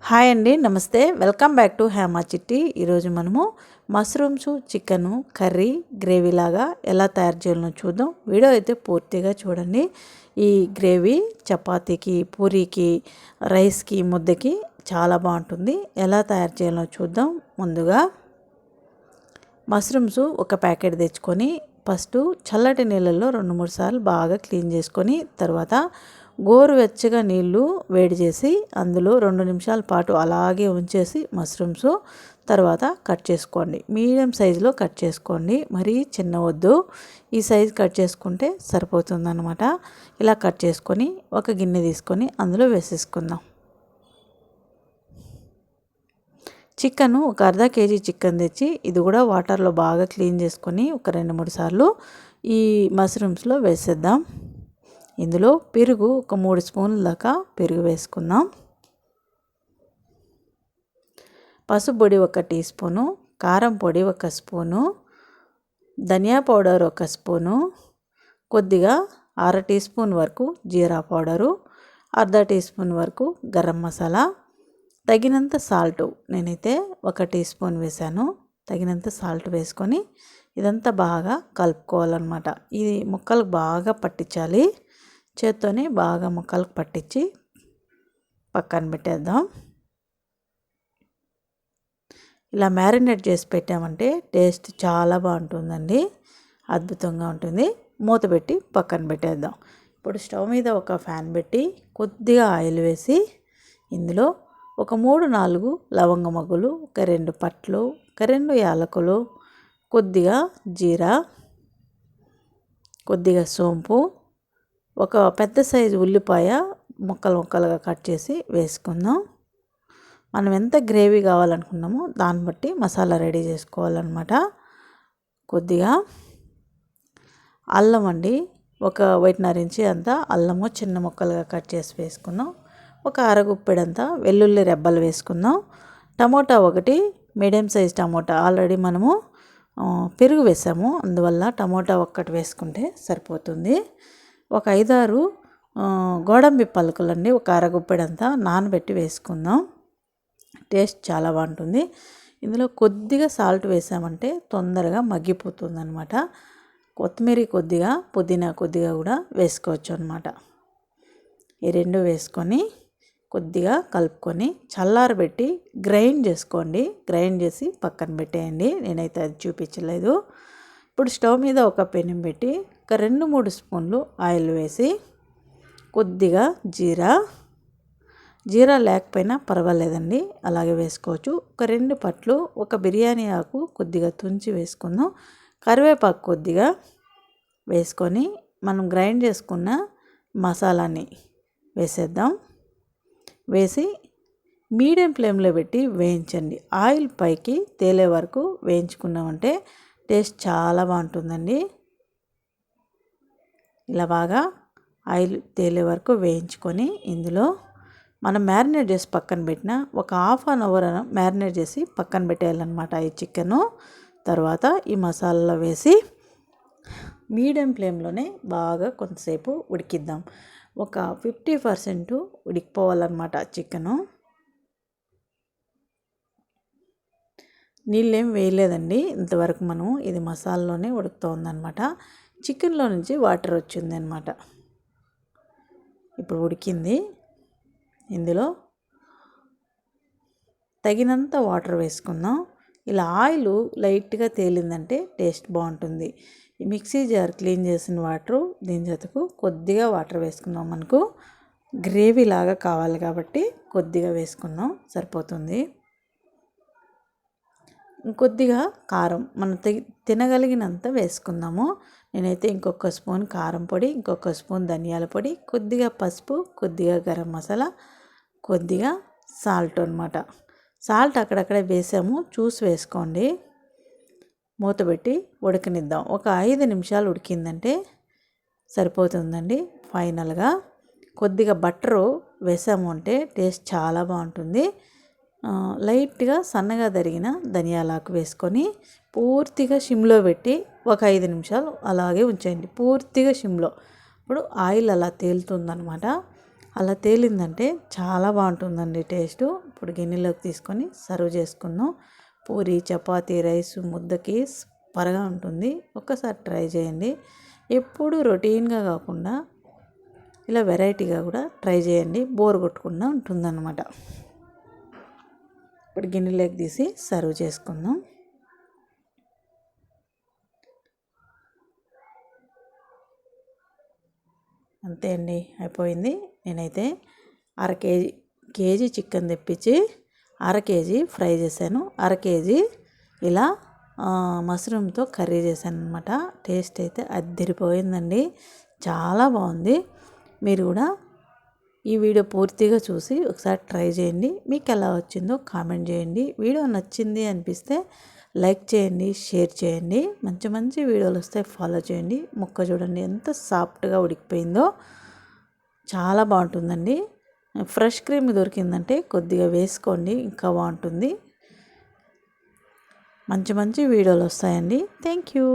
Hi అండి, నమస్తే. Welcome back to Hema చిట్టి. ఈరోజు మనము మష్రూమ్స్ చికెను కర్రీ గ్రేవీ లాగా ఎలా తయారు చేయాలో చూద్దాం. వీడియో అయితే పూర్తిగా చూడండి. ఈ గ్రేవీ చపాతీకి, పూరీకి, రైస్కి, ముద్దకి చాలా బాగుంటుంది. ఎలా తయారు చేయాలో చూద్దాం. ముందుగా మష్రూమ్స్ ఒక ప్యాకెట్ తెచ్చుకొని ఫస్ట్ చల్లటి నీళ్ళల్లో 2-3 సార్లు బాగా క్లీన్ చేసుకొని, తర్వాత గోరువెచ్చగా నీళ్ళు వేడి చేసి అందులో 2 నిమిషాల పాటు అలాగే ఉంచేసి మష్రూమ్స్ తర్వాత కట్ చేసుకోండి. మీడియం సైజులో కట్ చేసుకోండి, మరీ చిన్న వద్దు. ఈ సైజు కట్ చేసుకుంటే సరిపోతుందన్నమాట. ఇలా కట్ చేసుకొని ఒక గిన్నె తీసుకొని అందులో వేసేసుకుందాం. చికెను ఒక అర్ధ కేజీ చికెన్ తెచ్చి ఇది కూడా వాటర్లో బాగా క్లీన్ చేసుకొని ఒక 2-3 సార్లు ఈ మష్రూమ్స్లో వేసేద్దాం. ఇందులో పెరుగు ఒక 3 స్పూన్ల దాకా పెరుగు వేసుకుందాం. పసుపు పొడి 1 టీ స్పూను, కారం పొడి 1 స్పూను, ధనియా పౌడర్ 1 స్పూను, కొద్దిగా 1/2 టీ స్పూన్ వరకు జీరా పౌడరు, 1/2 టీ స్పూన్ వరకు గరం మసాలా, తగినంత సాల్ట్. నేనైతే 1 టీ స్పూన్ వేసాను. తగినంత సాల్ట్ వేసుకొని ఇదంతా బాగా కలుపుకోవాలన్నమాట. ఇది ముక్కలకు బాగా పట్టించాలి. చేత్తోనే బాగా ముక్కలకు పట్టించి పక్కన పెట్టేద్దాం. ఇలా మ్యారినేట్ చేసి పెట్టామంటే టేస్ట్ చాలా బాగుంటుందండి, అద్భుతంగా ఉంటుంది. మూత పెట్టి పక్కన పెట్టేద్దాం. ఇప్పుడు స్టవ్ మీద ఒక ఫ్యాన్ పెట్టి కొద్దిగా ఆయిల్ వేసి ఇందులో ఒక 3-4 లవంగ మొగ్గలు, ఒక 2 పట్లు, ఒక 2 యాలకులు, కొద్దిగా జీరా, కొద్దిగా సోంపు, ఒక పెద్ద సైజు ఉల్లిపాయ ముక్కలుగా కట్ చేసి వేసుకుందాం. మనం ఎంత గ్రేవీ కావాలనుకున్నామో దాన్ని బట్టి మసాలా రెడీ చేసుకోవాలన్నమాట. కొద్దిగా అల్లం అండి, ఒక 1.5 ఇంచు అంతా అల్లము చిన్న ముక్కలుగా కట్ చేసి వేసుకుందాం. ఒక అరగుప్పెడంతా వెల్లుల్లి రెబ్బలు వేసుకుందాం. Tomato 1 medium size tomato, already మనము పెరుగు వేసాము, అందువల్ల టమోటా 1 వేసుకుంటే సరిపోతుంది. ఒక 5-6 గోడంబి పలుకులండి, ఒక అరగుప్పెడంతా నానబెట్టి వేసుకుందాం. టేస్ట్ చాలా బాగుంటుంది. ఇందులో కొద్దిగా సాల్ట్ వేసామంటే తొందరగా మగ్గిపోతుంది అనమాట. కొత్తిమీర కొద్దిగా, పుదీనా కొద్దిగా కూడా వేసుకోవచ్చు అనమాట. ఈ 2 వేసుకొని కొద్దిగా కలుపుకొని చల్లారబెట్టి గ్రైండ్ చేసుకోండి. గ్రైండ్ చేసి పక్కన పెట్టేయండి. నేనైతే అది చూపించలేదు. ఇప్పుడు స్టవ్ మీద ఒక పెనం పెట్టి ఒక 2-3 స్పూన్లు ఆయిల్ వేసి కొద్దిగా జీరా లేకపోయినా పర్వాలేదండి, అలాగే వేసుకోవచ్చు. ఒక 2 పట్లు, ఒక బిర్యానీ ఆకు కొద్దిగా తుంచి వేసుకుందాం. కరివేపాకు కొద్దిగా వేసుకొని మనం గ్రైండ్ చేసుకున్న మసాలాని వేసేద్దాం. వేసి మీడియం ఫ్లేమ్లో పెట్టి వేయించండి. ఆయిల్ పైకి తేలే వరకు వేయించుకున్నామంటే టేస్ట్ చాలా బాగుంటుందండి. ఇలా బాగా ఆయిల్ తేలే వరకు వేయించుకొని ఇందులో మనం మ్యారినేట్ చేసి పక్కన పెట్టిన ఒక ½ అవర్ మ్యారినేట్ చేసి పక్కన పెట్టేయాలన్నమాట ఈ చికెను. తర్వాత ఈ మసాలాలో వేసి మీడియం ఫ్లేమ్లోనే బాగా కొంతసేపు ఉడికిద్దాం. ఒక 50% ఉడికిపోవాలన్నమాట చికెను. నీళ్ళేం వేయలేదండి ఇంతవరకు. మనం ఇది మసాలాలోనే ఉడుకుతోందనమాట. చికెన్లో నుంచి వాటర్ వచ్చిందనమాట. ఇప్పుడు ఉడికింది. ఇందులో తగినంత వాటర్ వేసుకుందాం. ఇలా ఆయిల్ లైట్గా తేలిందంటే టేస్ట్ బాగుంటుంది. ఈ మిక్సీ జార్ క్లీన్ చేసిన వాటరు దీని జతకు కొద్దిగా వాటర్ వేసుకుందాం. మనకు గ్రేవీ లాగా కావాలి కాబట్టి కొద్దిగా వేసుకుందాం, సరిపోతుంది. ఇంకొద్దిగా కారం మనం తినగలిగినంత వేసుకుందాము. నేనైతే ఇంకొక స్పూన్ కారం పొడి, ఇంకొక స్పూన్ ధనియాల పొడి, కొద్దిగా పసుపు, కొద్దిగా గరం మసాలా, కొద్దిగా సాల్ట్ అనమాట. సాల్ట్ అక్కడక్కడే వేసాము, చూసి వేసుకోండి. మూత పెట్టి ఉడకనిద్దాం. ఒక 5 నిమిషాలు ఉడికిందంటే సరిపోతుందండి. ఫైనల్గా కొద్దిగా బట్టరు వేసాము అంటే టేస్ట్ చాలా బాగుంటుంది. లైట్గా సన్నగా తరిగిన ధనియాలాకు వేసుకొని పూర్తిగా సిమ్లో పెట్టి ఒక 5 నిమిషాలు అలాగే ఉంచేయండి, పూర్తిగా సిమ్లో. ఇప్పుడు ఆయిల్ అలా తేలుతుందనమాట. అలా తేలిందంటే చాలా బాగుంటుందండి టేస్ట్. ఇప్పుడు గిన్నెలోకి తీసుకొని సర్వ్ చేసుకుందాం. పూరి, చపాతీ, రైస్ ముద్దకి సూపర్గా ఉంటుంది. ఒక్కసారి ట్రై చేయండి. ఎప్పుడు రొటీన్గా కాకుండా ఇలా వెరైటీగా కూడా ట్రై చేయండి. బోర్ కొట్టకుండా ఉంటుందన్నమాట. ఇప్పుడు గిన్నెలోకి తీసి సర్వ్ చేసుకుందాం. అంతే అండి, అయిపోయింది. నేనైతే కేజీ చికెన్ తెప్పించి కేజీ ఫ్రై చేశాను, కేజీ ఇలా మష్రూమ్తో కర్రీ చేశాను అనమాట. టేస్ట్ అయితే అదిరిపోయిందండి, చాలా బాగుంది. మీరు కూడా ఈ వీడియో పూర్తిగా చూసి ఒకసారి ట్రై చేయండి. మీకు ఎలా వచ్చిందో కామెంట్ చేయండి. వీడియో నచ్చింది అనిపిస్తే లైక్ చేయండి, షేర్ చేయండి. మంచి మంచి వీడియోలు వస్తే ఫాలో చేయండి. ముక్క చూడండి ఎంత సాఫ్ట్గా ఉడికిపోయిందో, చాలా బాగుంటుందండి. ఫ్రెష్ క్రీమ్ దొరికిందంటే కొద్దిగా వేసుకోండి, ఇంకా బాగుంటుంది. మంచి మంచి వీడియోలు వస్తాయండి. Thank you.